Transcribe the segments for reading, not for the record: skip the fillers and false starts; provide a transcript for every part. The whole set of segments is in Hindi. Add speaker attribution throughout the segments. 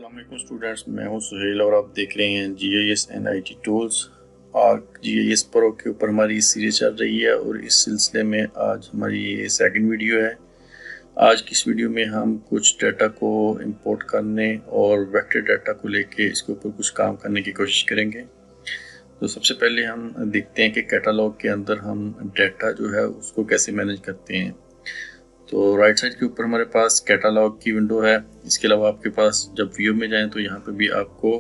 Speaker 1: अस्सलाम वालेकुम स्टूडेंट्स, मैं हूं सुहेल और आप देख रहे हैं GIS and IT tools. Arc GIS pro के ऊपर हमारी सीरीज चल रही है और इस सिलसिले में आज हमारी ये सेकंड वीडियो है। आज की इस वीडियो में हम कुछ डाटा को इंपोर्ट करने और वेक्टर डाटा को लेके इसके ऊपर कुछ काम करने की कोशिश करेंगे। तो सबसे पहले हम देखते हैं कि कैटालॉग के अंदर हम डाटा जो है उसको कैसे मैनेज करते हैं। तो राइट साइड के ऊपर हमारे पास कैटालॉग की विंडो है। इसके अलावा आपके पास जब व्यू में जाएं तो यहाँ पे भी आपको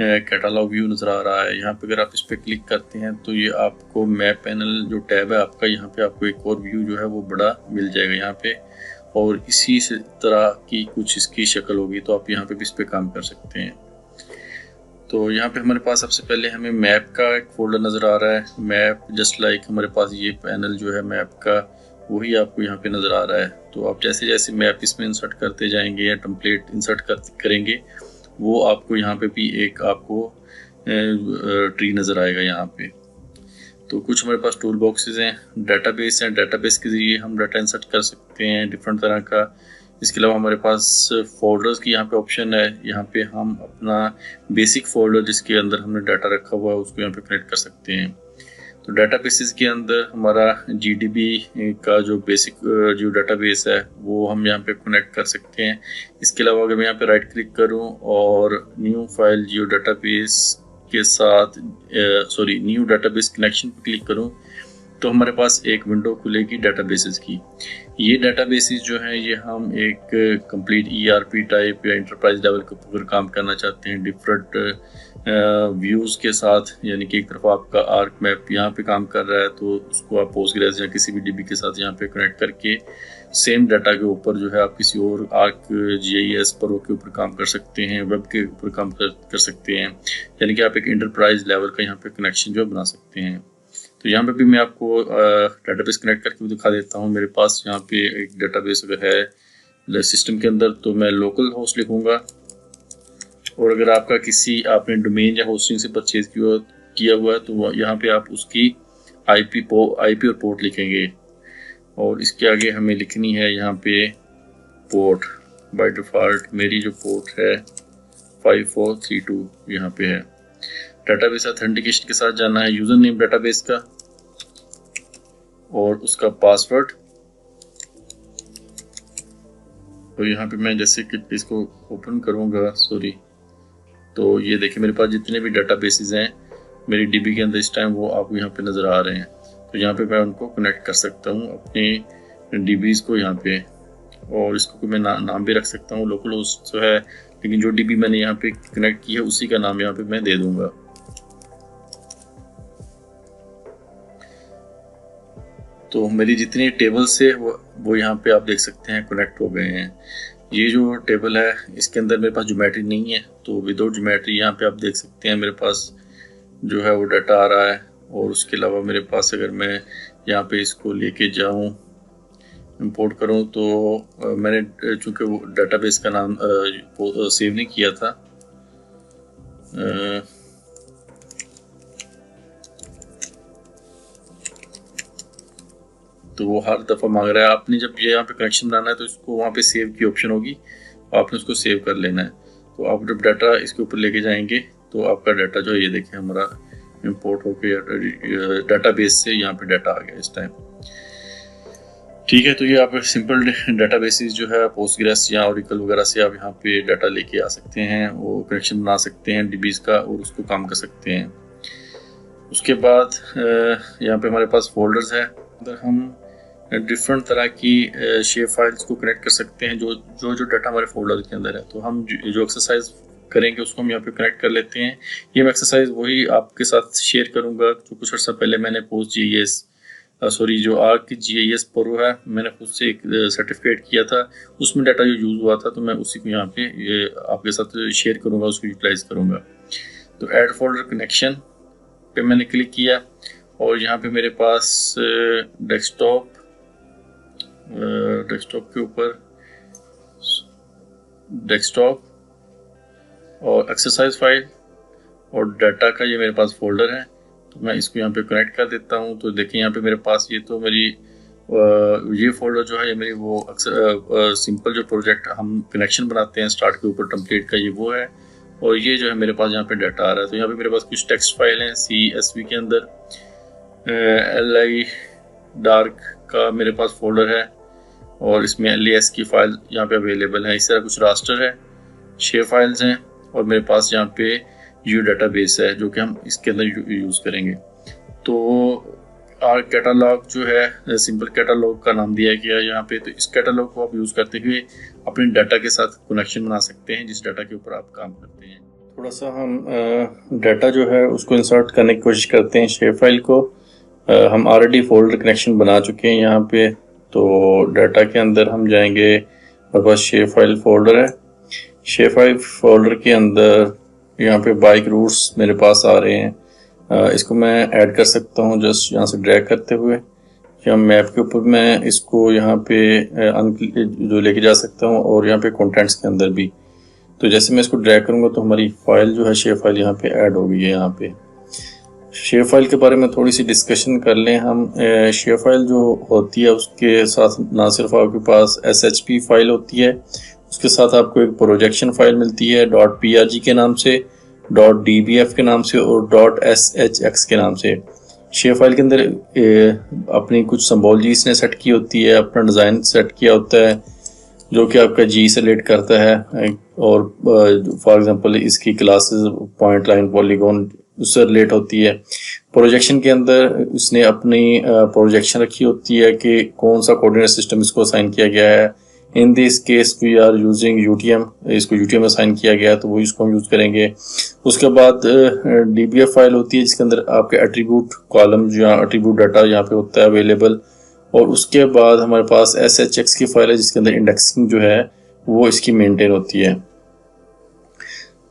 Speaker 1: कैटालॉग व्यू नज़र आ रहा है। यहाँ पे अगर आप इस पर क्लिक करते हैं तो ये आपको मैप पैनल जो टैब है आपका, यहाँ पे आपको एक और व्यू जो है वो बड़ा मिल जाएगा यहाँ पे, और इसी तरह की कुछ इसकी शक्ल होगी। तो आप यहाँ पे भी इस पर काम कर सकते हैं। तो यहाँ पे हमारे पास सबसे पहले हमें मैप का एक फोल्डर नज़र आ रहा है। मैप जस्ट लाइक हमारे पास ये पैनल जो है मैप का, वही आपको यहाँ पे नज़र आ रहा है। तो आप जैसे जैसे मैप इसमें इंसर्ट करते जाएंगे या टेम्पलेट इंसर्ट करेंगे, वो आपको यहाँ पे भी एक आपको ट्री नज़र आएगा यहाँ पे। तो कुछ हमारे पास टूल बॉक्सेस हैं, डाटाबेस हैं। डाटाबेस के ज़रिए हम डाटा इंसर्ट कर सकते हैं डिफरेंट तरह का। इसके अलावा हमारे पास फोल्डर्स की यहाँ पे ऑप्शन है। यहाँ पे हम अपना बेसिक फोल्डर जिसके अंदर हमने डाटा रखा हुआ है उसको यहाँ पे कनेक्ट कर सकते हैं। तो डाटाबेसेस के अंदर हमारा GDB का जो बेसिक जो डाटाबेस है वो हम यहाँ पे कनेक्ट कर सकते हैं। इसके अलावा अगर मैं यहाँ पे राइट क्लिक करूँ और न्यू फाइल जियो डाटाबेस के साथ न्यू डाटाबेस कनेक्शन पे क्लिक करूँ तो हमारे पास एक विंडो खुलेगी डाटाबेसेस की। ये डाटाबेसेस जो हैं ये हम एक कंप्लीट ERP टाइप या इंटरप्राइज लेवल के ऊपर काम करना चाहते हैं डिफरेंट व्यूज़ के साथ। यानी कि एक तरफ आपका आर्क मैप यहाँ पे काम कर रहा है तो उसको आप पोस्टग्रेस या किसी भी DB के साथ यहाँ पे कनेक्ट करके सेम डाटा के ऊपर जो है आप किसी और आर्क GIS प्रो के ऊपर काम कर सकते हैं, वेब के ऊपर काम कर सकते हैं। यानी कि आप एक इंटरप्राइज लेवल का यहाँ पे कनेक्शन जो बना सकते हैं। तो यहाँ पे भी मैं आपको डाटाबेस कनेक्ट करके भी दिखा देता हूँ। मेरे पास यहाँ पे एक डाटाबेस अगर है सिस्टम के अंदर तो मैं लोकल होस्ट लिखूँगा, और अगर आपका आपने डोमेन या होस्टिंग से परचेज किया हुआ है तो यहाँ पे आप उसकी IP और पोर्ट लिखेंगे, और इसके आगे हमें लिखनी है यहाँ पे पोर्ट। बाय डिफ़ॉल्ट मेरी जो पोर्ट है 5432 यहाँ पे है। डाटाबेस ऑथेंटिकेशन के साथ जाना है, यूज़र नेम डाटाबेस का और उसका पासवर्ड। तो यहाँ पे मैं जैसे कि इसको ओपन करूँगा तो ये देखिए मेरे पास जितने भी डाटाबेसेस हैं मेरी DB के अंदर इस टाइम वो आपको यहाँ पे नज़र आ रहे हैं। तो यहाँ पे मैं उनको कनेक्ट कर सकता हूँ अपने DBs को यहाँ पे, और इसको मैं नाम भी रख सकता हूँ। लोकल होस्ट है, लेकिन जो DB मैंने यहाँ पे कनेक्ट की है उसी का नाम यहाँ पे मैं दे दूँगा। तो मेरी जितनी टेबल्स है वो यहाँ पे आप देख सकते हैं कनेक्ट हो गए हैं। ये जो टेबल है इसके अंदर मेरे पास ज्योमेट्री नहीं है, तो विदाउट ज्योमेट्री यहाँ पे आप देख सकते हैं मेरे पास जो है वो डाटा आ रहा है। और उसके अलावा मेरे पास अगर मैं यहाँ पे इसको लेके जाऊँ इंपोर्ट करूँ तो मैंने चूँकि वो डाटाबेस का नाम सेव नहीं किया था, तो वो हर दफ़ा मांग रहा है। आपने जब ये यहाँ पे कनेक्शन बनाना है तो इसको वहाँ पे सेव की ऑप्शन होगी, आपने उसको सेव कर लेना है। तो आप जब डाटा इसके ऊपर लेके जाएंगे तो आपका डाटा जो है ये देखिए हमारा इंपोर्ट होकर डाटाबेस से यहाँ पे डाटा आ गया इस टाइम। ठीक है, तो ये आप सिंपल डाटाबेसेस जो है पोस्टग्रेस या ओरेकल वगैरह से आप यहाँ पे डाटा लेके आ सकते हैं, वो कनेक्शन बना सकते हैं DBs का और उसको काम कर सकते हैं। उसके बाद यहाँ पे हमारे पास फोल्डर्स है, अंदर हम डिफरेंट तरह की शेप फाइल्स को कनेक्ट कर सकते हैं जो डाटा हमारे फोल्डर के अंदर है। तो हम जो एक्सरसाइज करेंगे उसको हम यहाँ पे कनेक्ट कर लेते हैं। ये मैं एक्सरसाइज वही आपके साथ शेयर करूँगा जो कुछ अर्सा पहले मैंने जो आर्क GIS प्रो है मैंने खुद से एक सर्टिफिकेट किया था, उसमें डाटा जो यूज़ हुआ था तो मैं उसी को यहाँ पे आपके साथ शेयर करूँगा, उसको यूटिलाइज करूँगा। तो ऐड फोल्डर कनेक्शन पे मैंने क्लिक किया और यहाँ पे मेरे पास डेस्कटॉप के ऊपर डेस्कटॉप और एक्सरसाइज फाइल और डाटा का ये मेरे पास फोल्डर है। तो मैं इसको यहाँ पे कनेक्ट कर देता हूँ। तो देखिए यहाँ पे मेरे पास ये तो मेरी ये फोल्डर जो है ये मेरी वो अक्सर सिंपल जो प्रोजेक्ट हम कनेक्शन बनाते हैं स्टार्ट के ऊपर टेम्पलेट का, ये वो है। और ये जो है मेरे पास यहाँ पे डाटा आ रहा है। तो यहाँ पे मेरे पास कुछ टेक्स्ट फाइल हैं CSV के अंदर, LI डार्क का मेरे पास फोल्डर है और इसमें LAS की फाइल यहाँ पे अवेलेबल है। इस तरह कुछ रास्टर है, शेप फाइल्स हैं और मेरे पास यहाँ पे व्यू डेटाबेस है जो कि हम इसके अंदर यूज़ करेंगे। तो कैटालॉग जो है सिंपल कैटालॉग का नाम दिया गया है यहाँ पे। तो इस कैटालॉग को आप यूज़ करते हुए अपने डाटा के साथ कनेक्शन बना सकते हैं जिस डाटा के ऊपर आप काम करते हैं। थोड़ा सा हम डाटा जो है उसको इंसर्ट करने की कोशिश करते हैं। शेप फाइल को हम ऑलरेडी फोल्डर कनेक्शन बना चुके हैं यहाँ पे। तो डाटा के अंदर हम जाएंगे, मेरे पास शेप फाइल फोल्डर है। शेप फाइल फोल्डर के अंदर यहाँ पे बाइक रूट्स मेरे पास आ रहे हैं। इसको मैं ऐड कर सकता हूँ जस्ट यहाँ से ड्रैग करते हुए, या मैप के ऊपर मैं इसको यहाँ पे जो लेके जा सकता हूँ और यहाँ पे कंटेंट्स के अंदर भी। तो जैसे मैं इसको ड्रैग करूँगा तो हमारी फाइल जो है शेप फाइल यहाँ पे ऐड हो गई है। यहाँ पे शेप फाइल के बारे में थोड़ी सी डिस्कशन कर लें हम। शेप फाइल जो होती है उसके साथ ना सिर्फ आपके पास SHP फाइल होती है, उसके साथ आपको एक प्रोजेक्शन फाइल मिलती है .prg के नाम से, .dbf के नाम से और .shx के नाम से। शेप फाइल के अंदर अपनी कुछ सिंबॉलजी इसने सेट की होती है, अपना डिज़ाइन सेट किया होता है जो कि आपका G से रिलेट करता है। और फॉर एग्जांपल इसकी क्लासेस पॉइंट, लाइन, पॉलीगॉन उससे रिलेट होती है। प्रोजेक्शन के अंदर उसने अपनी प्रोजेक्शन रखी होती है कि कौन सा कोऑर्डिनेट सिस्टम इसको असाइन किया गया है। In this case we are using UTM, इसको UTM असाइन किया गया है तो वो इसको हम यूज़ करेंगे। उसके बाद DBF फाइल होती है जिसके अंदर आपके एट्रीब्यूट कॉलम जो एट्रीब्यूट डाटा यहाँ पे होता है अवेलेबल। और उसके बाद हमारे पास SHX की फाइल है जिसके अंदर इंडेक्सिंग जो है वो इसकी मेंटेन होती है।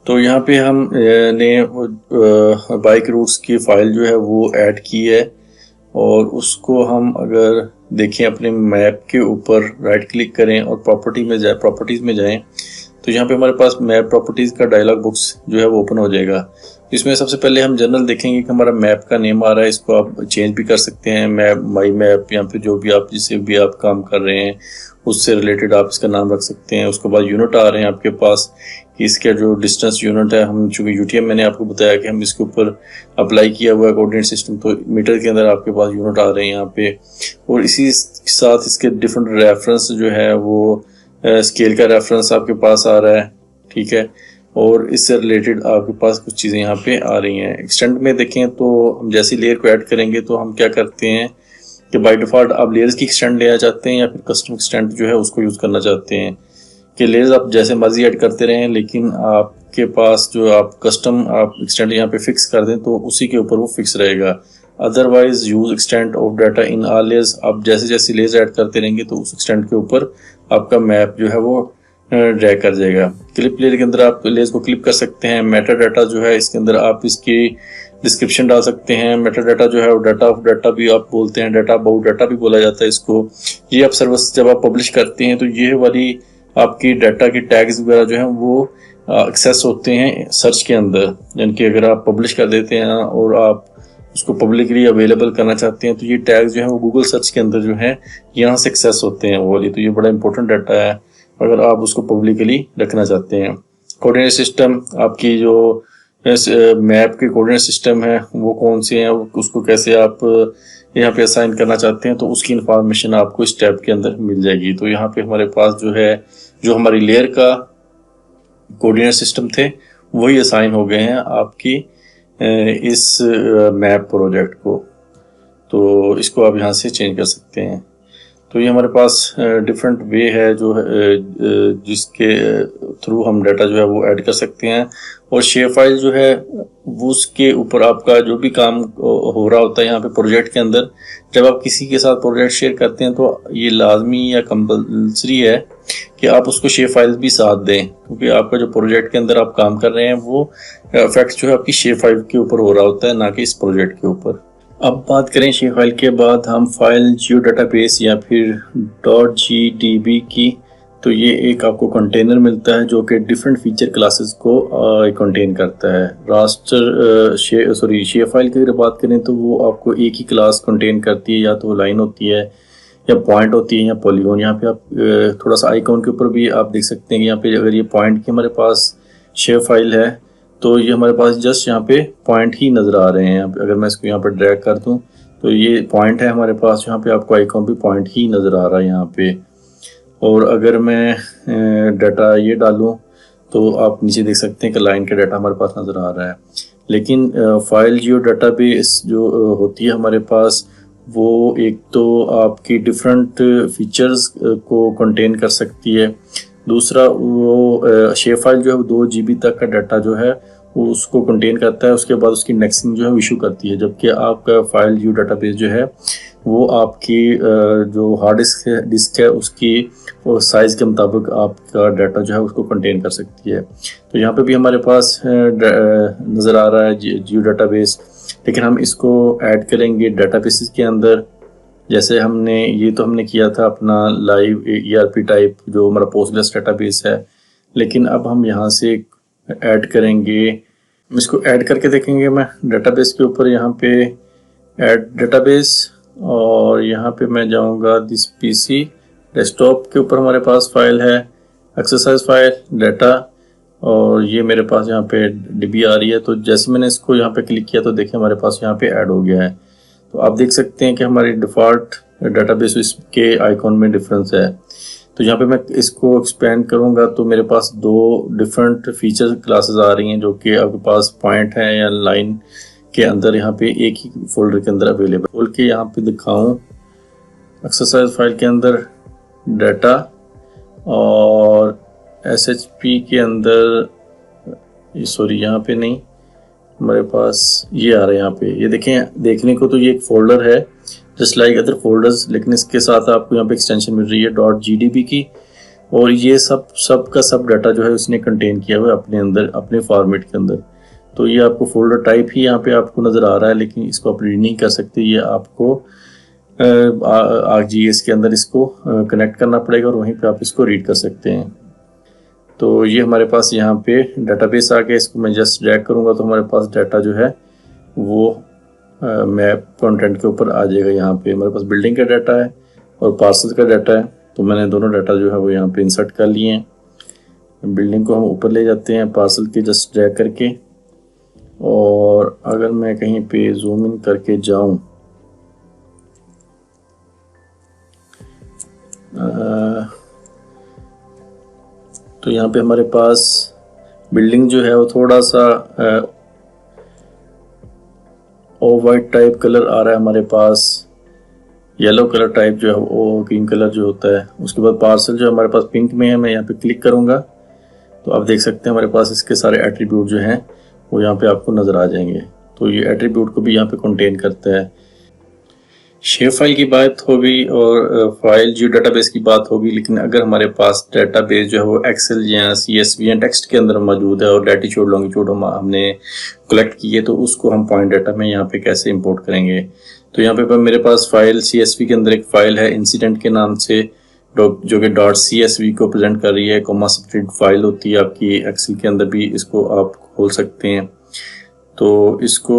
Speaker 1: तो यहाँ पे हम ने बाइक रूट्स की फाइल जो है वो ऐड की है और उसको हम अगर देखें अपने मैप के ऊपर राइट क्लिक करें और प्रॉपर्टीज में जाएं तो यहाँ पे हमारे पास मैप प्रॉपर्टीज का डायलॉग बॉक्स जो है वो ओपन हो जाएगा। इसमें सबसे पहले हम जनरल देखेंगे कि हमारा मैप का नेम आ रहा है, इसको आप चेंज भी कर सकते हैं, मैप, माई मैप, या फिर जो भी आप जिससे भी आप काम कर रहे हैं उससे रिलेटेड आप इसका नाम रख सकते हैं। उसके बाद यूनिट आ रहे हैं आपके पास कि इसका जो डिस्टेंस यूनिट है, हम चूंकि UTM मैंने आपको बताया कि हम इसके ऊपर अप्लाई किया हुआ है कोऑर्डिनेट सिस्टम, तो मीटर के अंदर आपके पास यूनिट आ रहे हैं यहाँ पे। और इसी साथ इसके डिफरेंट रेफरेंस जो है वो स्केल का रेफरेंस आपके पास आ रहा है, ठीक है। और इससे रिलेटेड आपके पास कुछ चीज़ें यहाँ पे आ रही हैं। एक्सटेंड में देखें तो हम जैसी लेयर को ऐड करेंगे तो हम क्या करते हैं कि बाय डिफ़ॉल्ट आप लेयर्स की एक्सटेंड लेना चाहते हैं या फिर कस्टम एक्सटेंड जो है उसको यूज़ करना चाहते हैं कि लेयर्स आप जैसे मर्जी ऐड करते रहें, लेकिन आपके पास जो आप कस्टम आप एक्सटेंड यहाँ पे फिक्स कर दें तो उसी के ऊपर वो फिक्स रहेगा। Otherwise use extend of data in all layers, आप जैसे जैसे लेयर्स ऐड करते रहेंगे तो उस एक्सटेंड के ऊपर आपका मैप जो है वो ड्रैग कर जाएगा। क्लिप लेयर के अंदर आप लेयर्स को क्लिप कर सकते हैं। मेटा डाटा जो है इसके अंदर आप इसकी डिस्क्रिप्शन डाल सकते हैं। मेटा डाटा जो है वो डाटा ऑफ डाटा भी आप बोलते हैं, डाटा अबाउट डाटा भी बोला जाता है इसको। ये आप सर्विस जब आप पब्लिश करते हैं तो ये वाली आपकी डाटा की टैग्स वगैरह जो है वो एक्सेस होते हैं सर्च के अंदर, यानी कि अगर आप पब्लिश कर देते हैं और आप उसको पब्लिकली अवेलेबल करना चाहते हैं तो ये टैग्स जो है वो गूगल सर्च के अंदर जो है यहाँ से एक्सेस होते हैं वो वाली। तो ये बड़ा इंपॉर्टेंट डाटा है अगर आप उसको पब्लिकली रखना चाहते हैं। कोऑर्डिनेट सिस्टम, आपकी जो मैप के कोऑर्डिनेट सिस्टम है वो कौन से हैं, उसको कैसे आप यहाँ पे असाइन करना चाहते हैं तो उसकी इंफॉर्मेशन आपको इस टैब के अंदर मिल जाएगी। तो यहाँ पे हमारे पास जो है जो हमारी लेयर का कोऑर्डिनेट सिस्टम थे वही असाइन हो गए हैं आपकी इस मैप प्रोजेक्ट को। तो इसको आप यहाँ से चेंज कर सकते हैं। तो ये हमारे पास डिफरेंट वे है जो जिसके थ्रू हम डाटा जो है वो ऐड कर सकते हैं। और शेप फाइल जो है वो उसके ऊपर आपका जो भी काम हो रहा होता है यहाँ पे प्रोजेक्ट के अंदर, जब आप किसी के साथ प्रोजेक्ट शेयर करते हैं तो ये लाजमी या कंपलसरी है कि आप उसको शेप फाइल भी साथ दें, क्योंकि आपका जो प्रोजेक्ट के अंदर आप काम कर रहे हैं वो इफेक्ट जो है आपकी शेप फाइल के ऊपर हो रहा होता है, ना कि इस प्रोजेक्ट के ऊपर। अब बात करें शेप फाइल के बाद हम फाइल जियो डाटाबेस या फिर .gdb की, तो ये एक आपको कंटेनर मिलता है जो कि डिफरेंट फीचर क्लासेस को कंटेन करता है। रास्टर शेप फाइल की अगर बात करें तो वो आपको एक ही क्लास कंटेन करती है, या तो लाइन होती है या पॉइंट होती है या पॉलीगॉन। यहाँ पे आप थोड़ा सा आइकॉन के ऊपर भी आप देख सकते हैं कि यहाँ पे अगर ये पॉइंट की हमारे पास शेप फाइल है तो ये हमारे पास जस्ट यहाँ पे पॉइंट ही नज़र आ रहे हैं। अगर मैं इसको यहाँ पर ड्रैग कर दूँ तो ये पॉइंट है हमारे पास, यहाँ पे आपको आइकॉन भी पॉइंट ही नज़र आ रहा है यहाँ पे। और अगर मैं डाटा ये डालूँ तो आप नीचे देख सकते हैं कि लाइन का डाटा हमारे पास नज़र आ रहा है। लेकिन फाइल जियो डाटाबेस जो होती है हमारे पास, वो एक तो आपकी डिफरेंट फीचर्स को कंटेन कर सकती है। दूसरा वो शेप फाइल जो है 2 GB तक का डाटा जो है वो उसको कंटेन करता है, उसके बाद उसकी इंडेक्सिंग जो है इशू करती है। जबकि आपका फाइल जियो डाटाबेस जो है वो आपकी जो हार्ड डिस्क है उसकी साइज़ के मुताबिक आपका डाटा जो है उसको कंटेन कर सकती है। तो यहाँ पे भी हमारे पास नज़र आ रहा है जियो डाटाबेस, लेकिन हम इसको ऐड करेंगे डाटाबेसेस के अंदर। जैसे हमने किया था अपना लाइव ERP टाइप जो हमारा पोस्टग्रेस डाटाबेस है, लेकिन अब हम यहाँ से ऐड करेंगे, इसको ऐड करके देखेंगे। मैं डाटाबेस के ऊपर यहाँ पे ऐड डाटाबेस, और यहाँ पे मैं जाऊँगा दिस PC डेस्कटॉप के ऊपर हमारे पास फाइल है एक्सरसाइज फाइल डाटा, और ये मेरे पास यहाँ पे DB आ रही है। तो जैसे मैंने इसको यहाँ पे क्लिक किया तो देखिए हमारे पास यहाँ पे ऐड हो गया है। तो आप देख सकते हैं कि हमारी डिफ़ॉल्ट डाटाबेस इसके आइकॉन में डिफरेंस है। तो यहाँ पे मैं इसको एक्सपेंड करूँगा तो मेरे पास 2 डिफरेंट फीचर क्लासेस आ रही हैं जो कि आपके पास पॉइंट है या लाइन के अंदर यहाँ पे एक ही फोल्डर के अंदर अवेलेबल। खोल के यहाँ पे दिखाऊँ एक्सरसाइज फाइल के अंदर डाटा, और SHP के अंदर सॉरी यहाँ पे नहीं, हमारे पास ये आ रहा है यहाँ पे। ये देखें, देखने को तो ये एक फोल्डर है जस्ट लाइक अदर फोल्डर्स, लेकिन इसके साथ आपको यहाँ पे एक्सटेंशन मिल रही है .gdb की, और ये सब का सब डाटा जो है उसने कंटेन किया हुआ है अपने अंदर, अपने फॉर्मेट के अंदर। तो ये आपको फोल्डर टाइप ही यहाँ पे आपको नज़र आ रहा है, लेकिन इसको आप रीड नहीं कर सकते। ये आपको ArcGIS के अंदर इसको कनेक्ट करना पड़ेगा और वहीं पे आप इसको रीड कर सकते हैं। तो ये हमारे पास यहाँ पे डाटाबेस आ गया। इसको मैं जस्ट ड्रैग करूँगा तो हमारे पास डाटा जो है वो मैप कंटेंट के ऊपर आ जाएगा। यहाँ पे हमारे पास बिल्डिंग का डाटा है और पार्सल का डाटा है, तो मैंने दोनों डाटा जो है वो यहाँ पे इंसर्ट कर लिए हैं। बिल्डिंग को हम ऊपर ले जाते हैं पार्सल के जस्ट ड्रैग करके, और अगर मैं कहीं पे जूम इन करके जाऊँ तो यहाँ पे हमारे पास बिल्डिंग जो है वो थोड़ा सा ऑफ वाइट टाइप कलर आ रहा है हमारे पास, येलो कलर टाइप जो है वो ग्रीन कलर जो होता है। उसके बाद पार्सल जो हमारे पास पिंक में है, मैं यहाँ पे क्लिक करूँगा तो आप देख सकते हैं हमारे पास इसके सारे एट्रीब्यूट जो हैं वो यहाँ पे आपको नज़र आ जाएंगे। तो ये एट्रीब्यूट को भी यहाँ पे कंटेन करता है। शेप फाइल की बात होगी और फाइल जियो डाटाबेस की बात होगी, लेकिन अगर हमारे पास डाटाबेस जो है वो एक्सेल या CSV या टेक्स्ट के अंदर मौजूद है और लैटिट्यूड लॉन्गिट्यूड हमने कलेक्ट की है, तो उसको हम पॉइंट डाटा में यहाँ पे कैसे इंपोर्ट करेंगे। तो यहाँ पे मेरे पास फाइल CSV के अंदर एक फाइल है इंसिडेंट के नाम से, जो कि .csv को प्रेजेंट कर रही है। कॉमा सेपरेटेड फाइल होती है आपकी एक्सेल के अंदर भी, इसको आप खोल सकते हैं। तो इसको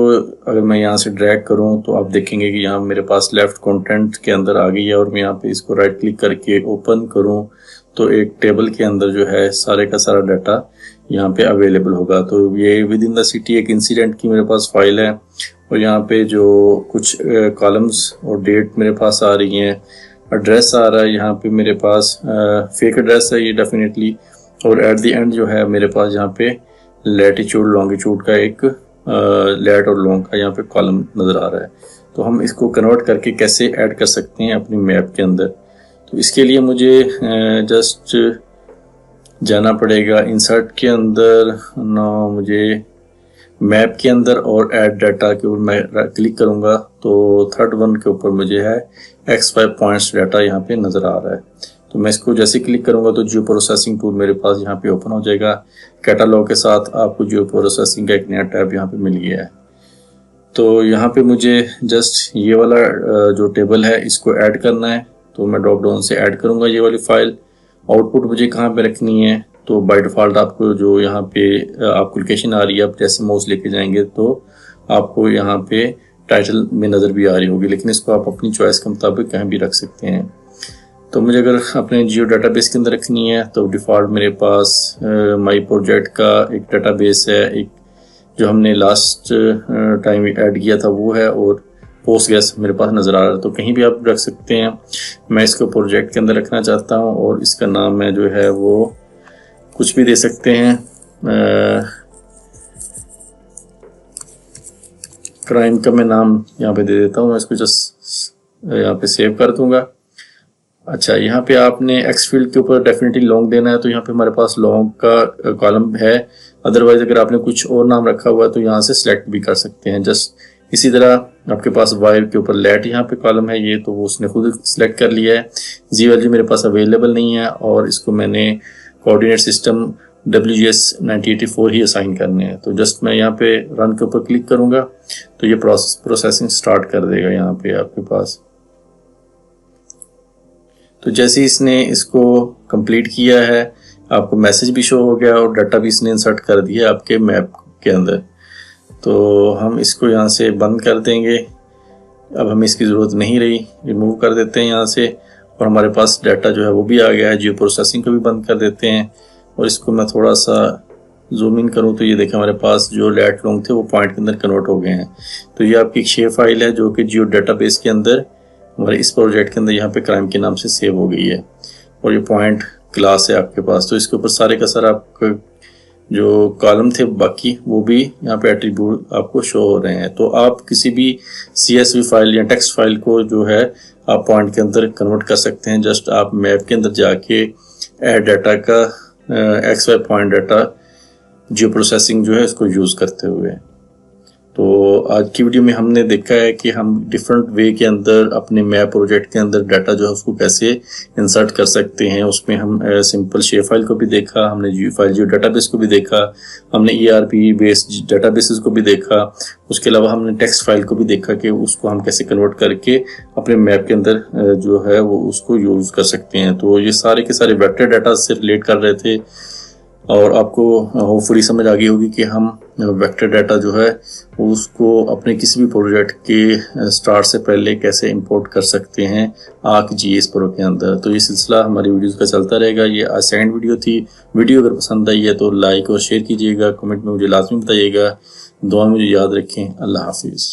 Speaker 1: अगर मैं यहाँ से ड्रैग करूँ तो आप देखेंगे कि यहाँ मेरे पास लेफ्ट कंटेंट के अंदर आ गई है, और मैं यहाँ पे इसको राइट क्लिक करके ओपन करूँ तो एक टेबल के अंदर जो है सारे का सारा डाटा यहाँ पे अवेलेबल होगा। तो ये विद इन द सिटी एक इंसिडेंट की मेरे पास फाइल है, और यहाँ पे जो कुछ कॉलम्स और डेट मेरे पास आ रही हैं, एड्रेस आ रहा है यहाँ पे मेरे पास, फेक एड्रेस है ये डेफिनेटली, और एट द एंड जो है मेरे पास यहाँ पे लैटिट्यूड लॉन्गिट्यूड का एक लैट और लॉन्ग का यहाँ पे कॉलम नज़र आ रहा है। तो हम इसको कन्वर्ट करके कैसे ऐड कर सकते हैं अपनी मैप के अंदर। तो इसके लिए मुझे जस्ट जाना पड़ेगा इंसर्ट के अंदर ना, मुझे मैप के अंदर, और ऐड डाटा के ऊपर मैं क्लिक करूँगा तो थर्ड वन के ऊपर मुझे है x5 पॉइंट्स डाटा यहाँ पे नज़र आ रहा है। तो मैं इसको जैसे क्लिक करूँगा तो जियो प्रोसेसिंग टूल मेरे पास यहाँ पे ओपन हो जाएगा। कैटालॉग के साथ आपको जियो प्रोसेसिंग का एक नया टैब यहाँ पे मिल गया है। तो यहाँ पे मुझे जस्ट ये वाला जो टेबल है इसको ऐड करना है, तो मैं ड्रॉप डाउन से ऐड करूँगा ये वाली फाइल। आउटपुट मुझे कहाँ पे रखनी है, तो बाय डिफ़ॉल्ट आपको जो यहाँ पे आपको लोकेशन आ रही है, आप जैसे माउस लेके जाएंगे तो आपको यहाँ पे टाइटल में नज़र भी आ रही होगी, लेकिन इसको आप अपनी चॉइस के मुताबिक कहीं भी रख सकते हैं। तो मुझे अगर अपने जियो डाटाबेस के अंदर रखनी है तो डिफ़ॉल्ट मेरे पास माई प्रोजेक्ट का एक डाटाबेस है, एक जो हमने लास्ट टाइम ऐड किया था वो है, और पोस्टग्रेस मेरे पास नज़र आ रहा है। तो कहीं भी आप रख सकते हैं। मैं इसको प्रोजेक्ट के अंदर रखना चाहता हूँ और इसका नाम मैं जो है वो कुछ भी दे सकते हैं, क्राइम का मैं नाम यहाँ पे दे देता हूँ। मैं इसको जस्ट यहाँ पे सेव कर दूंगा। अच्छा, यहाँ पे आपने एक्स फील्ड के ऊपर डेफिनेटली लॉन्ग देना है, तो यहाँ पे हमारे पास लॉन्ग का कॉलम है। अदरवाइज अगर आपने कुछ और नाम रखा हुआ है तो यहाँ से सिलेक्ट भी कर सकते हैं। जस्ट इसी तरह आपके पास वाइर के ऊपर लेट यहाँ पे कॉलम है, ये तो वो उसने खुद सिलेक्ट कर लिया है। जी मेरे पास अवेलेबल नहीं है और इसको मैंने कोऑर्डिनेट सिस्टम WGS 9084 ही असाइन करने हैं। तो जस्ट मैं यहाँ पे रन के ऊपर क्लिक करूँगा तो ये प्रोसेसिंग स्टार्ट कर देगा यहाँ पे आपके पास। तो जैसे ही इसने इसको कंप्लीट किया है आपको मैसेज भी शो हो गया और डाटा भी इसने इंसर्ट कर दिया आपके मैप के अंदर। तो हम इसको यहाँ से बंद कर देंगे, अब हमें इसकी ज़रूरत नहीं रही, रिमूव कर देते हैं यहाँ से। और हमारे पास डाटा जो है वो भी आ गया है। जियो प्रोसेसिंग को भी बंद कर देते हैं और इसको मैं थोड़ा सा जूम इन करूँ तो ये देखें हमारे पास जो लेट लॉन्ग थे वो पॉइंट के अंदर कन्वर्ट हो गए हैं। तो ये आपकी एक शेप फाइल है जो कि जियो डाटाबेस के अंदर हमारे इस प्रोजेक्ट के अंदर यहाँ पे क्राइम के नाम से सेव हो गई है और ये पॉइंट क्लास है आपके पास। तो इसके ऊपर सारे का सारा आपका जो कॉलम थे बाकी वो भी यहाँ पे एट्रीब्यूट आपको शो हो रहे हैं। तो आप किसी भी CSV फाइल या टेक्स्ट फाइल को जो है आप पॉइंट के अंदर कन्वर्ट कर सकते हैं। जस्ट आप मैप के अंदर जाके ऐड डाटा का XY पॉइंट डाटा जियो प्रोसेसिंग जो है इसको यूज़ करते हुए। तो आज की वीडियो में हमने देखा है कि हम डिफरेंट वे के अंदर अपने मैप प्रोजेक्ट के अंदर डाटा जो है उसको कैसे इंसर्ट कर सकते हैं। उसमें हम सिंपल शेप फाइल को भी देखा, हमने जियो डाटाबेस को भी देखा, हमने ERP बेस्ड डाटाबेसेस को भी देखा, उसके अलावा हमने टेक्स्ट फाइल को भी देखा कि उसको हम कैसे कन्वर्ट करके अपने मैप के अंदर जो है वो उसको यूज़ कर सकते हैं। तो ये सारे के सारे वेक्टर डाटा से रिलेट कर रहे थे और आपको होपफुली समझ आ गई होगी कि हम वेक्टर डाटा जो है उसको अपने किसी भी प्रोजेक्ट के स्टार्ट से पहले कैसे इंपोर्ट कर सकते हैं ArcGIS प्रो के अंदर। तो ये सिलसिला हमारी वीडियोस का चलता रहेगा। ये आज सेकंड वीडियो थी। वीडियो अगर पसंद आई है तो लाइक और शेयर कीजिएगा, कमेंट में मुझे लाजमी बताइएगा। दुआ में मुझे याद रखें। अल्लाह हाफिज़।